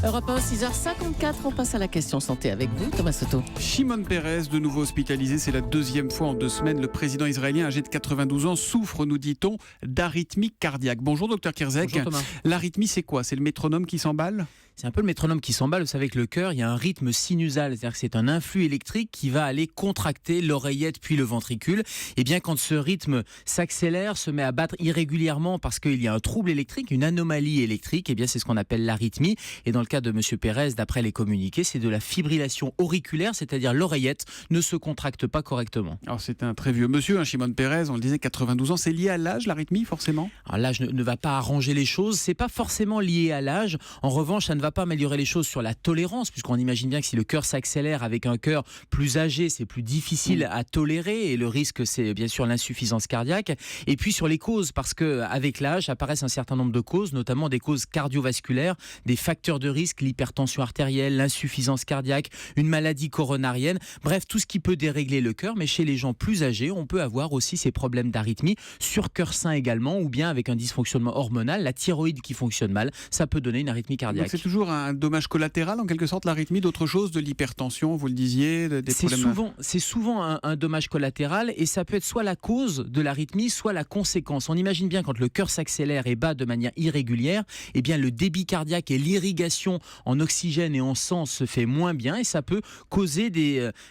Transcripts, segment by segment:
Europe 1, 6h54, on passe à la question santé avec vous, Thomas Soto. Shimon Peres, de nouveau hospitalisé, c'est la deuxième fois en 2 semaines. Le président israélien, âgé de 92 ans, souffre, nous dit-on, d'arythmie cardiaque. Bonjour, docteur Kirzek. Bonjour, Thomas. L'arythmie, c'est quoi? C'est le métronome qui s'emballe? C'est un peu le métronome qui s'emballe. Vous savez que le cœur, il y a un rythme sinusal, c'est-à-dire que c'est un influx électrique qui va aller contracter l'oreillette puis le ventricule. Et bien quand ce rythme s'accélère, se met à battre irrégulièrement parce qu'il y a un trouble électrique, une anomalie électrique, et bien c'est ce qu'on appelle l'arythmie. Et dans le cas de Monsieur Peres, d'après les communiqués, c'est de la fibrillation auriculaire, c'est-à-dire l'oreillette ne se contracte pas correctement. Alors c'est un très vieux monsieur, Shimon Peres, on le disait, 92 ans. C'est lié à l'âge, l'arythmie, forcément? Alors l'âge ne va pas arranger les choses, c'est pas forcément lié à l'âge. En revanche, ça ne va pas améliorer les choses sur la tolérance, puisqu'on imagine bien que si le cœur s'accélère avec un cœur plus âgé, c'est plus difficile à tolérer, et le risque, c'est bien sûr l'insuffisance cardiaque. Et puis sur les causes, parce qu'avec l'âge apparaissent un certain nombre de causes, notamment des causes cardiovasculaires, des facteurs de risque, l'hypertension artérielle, l'insuffisance cardiaque, une maladie coronarienne, bref, tout ce qui peut dérégler le cœur. Mais chez les gens plus âgés, on peut avoir aussi ces problèmes d'arythmie, sur cœur sain également, ou bien avec un dysfonctionnement hormonal, la thyroïde qui fonctionne mal, ça peut donner une arythmie cardiaque. Donc c'est toujours un dommage collatéral, en quelque sorte, l'arythmie, d'autre chose, de l'hypertension, vous le disiez, des problèmes... C'est souvent un dommage collatéral, et ça peut être soit la cause de l'arythmie, soit la conséquence. On imagine bien quand le cœur s'accélère et bat de manière irrégulière, eh bien le débit cardiaque et l'irrigation en oxygène et en sang se fait moins bien, et ça peut causer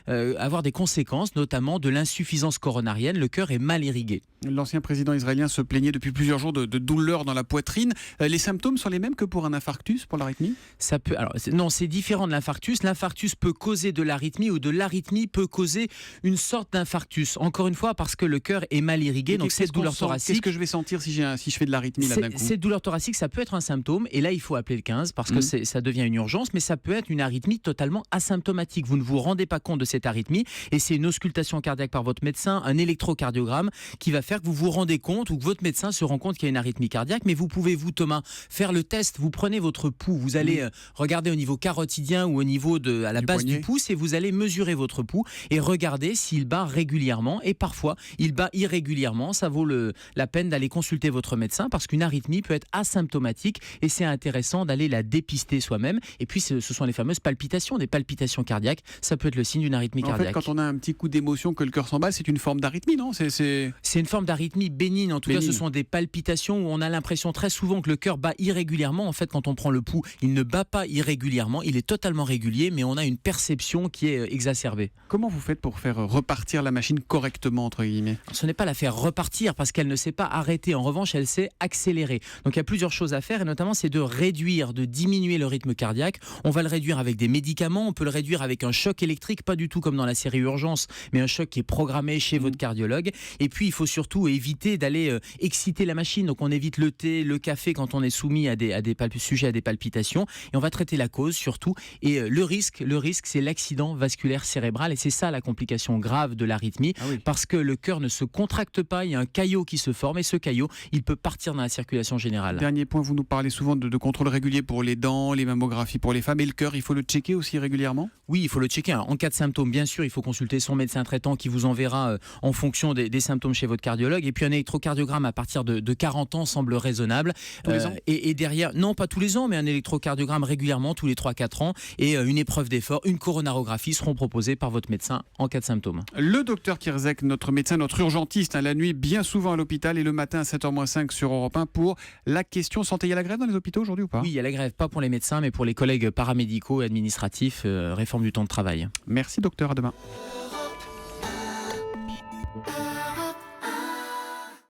avoir des conséquences, notamment de l'insuffisance coronarienne. Le cœur est mal irrigué. L'ancien président israélien se plaignait depuis plusieurs jours de douleurs dans la poitrine. Les symptômes sont les mêmes que pour un infarctus, pour l'arythmie? Non, c'est différent de l'infarctus. L'infarctus peut causer de l'arythmie, ou de l'arythmie peut causer une sorte d'infarctus. Encore une fois, parce que le cœur est mal irrigué, donc cette douleur thoracique... Qu'est-ce que je vais sentir si je fais de l'arythmie là d'un coup? Cette douleur thoracique, ça peut être un symptôme, et là il faut appeler le 15 parce que ça devient une urgence, mais ça peut être une arythmie totalement asymptomatique. Vous ne vous rendez pas compte de cette arythmie, et c'est une auscultation cardiaque par votre médecin, un électrocardiogramme qui va faire que vous vous rendez compte, ou que votre médecin se rend compte qu'il y a une arythmie cardiaque. Mais vous pouvez, vous Thomas, faire le test. Vous prenez votre pouls, vous allez regarder au niveau carotidien ou au niveau à la base du pouce, et vous allez mesurer votre pouls et regarder s'il bat régulièrement. Et parfois il bat irrégulièrement. Ça vaut la peine d'aller consulter votre médecin, parce qu'une arythmie peut être asymptomatique, et c'est intéressant d'aller la dépister soi-même. Et puis ce sont les fameuses palpitations, des palpitations cardiaques. Ça peut être le signe d'une arythmie cardiaque. En fait, quand on a un petit coup d'émotion, que le cœur s'emballe, c'est une forme d'arythmie, non? C'est une forme d'arythmie bénigne. En tout cas, ce sont des palpitations où on a l'impression très souvent que le cœur bat irrégulièrement. En fait, quand on prend le pouls, il ne bat pas irrégulièrement, il est totalement régulier, mais on a une perception qui est exacerbée. Comment vous faites pour faire repartir la machine correctement, entre guillemets? Ce n'est pas la faire repartir, parce qu'elle ne s'est pas arrêtée. En revanche, elle s'est accélérée. Donc il y a plusieurs choses à faire, et notamment c'est de diminuer le rythme cardiaque. On va le réduire avec des médicaments, on peut le réduire avec un choc électrique, pas du tout comme dans la série Urgence, mais un choc qui est programmé chez votre cardiologue. Et puis il faut surtout éviter d'aller exciter la machine. Donc on évite le thé, le café quand on est soumis sujet à des palpitations, et on va traiter la cause surtout. Et le risque, c'est l'accident vasculaire cérébral, et c'est ça la complication grave de l'arythmie, parce que le cœur ne se contracte pas, il y a un caillot qui se forme, et ce caillot, il peut partir dans la circulation générale. Dernier point, vous nous parlez souvent de contrôle régulier pour les dents, les mammographies pour les femmes, et le cœur, il faut le checker aussi régulièrement? Oui, il faut le checker. En cas de symptômes, bien sûr, il faut consulter son médecin traitant, qui vous enverra en fonction des symptômes chez votre cardiologue. Et puis un électrocardiogramme à partir de 40 ans semble raisonnable. Tous les ans? Et derrière, non pas tous les ans, mais un électrocardiogramme régulièrement, tous les 3-4 ans, et une épreuve d'effort, une coronarographie seront proposées par votre médecin en cas de symptômes. Le docteur Kirzek, notre médecin, notre urgentiste, la nuit bien souvent à l'hôpital, et le matin à 7h-5 sur Europe 1 pour la question santé. Il y a la grève dans les hôpitaux aujourd'hui ou pas? Oui, il y a la grève, pas pour les médecins, mais pour les collègues paramédicaux et administratifs, réforme du temps de travail. Merci docteur, à demain.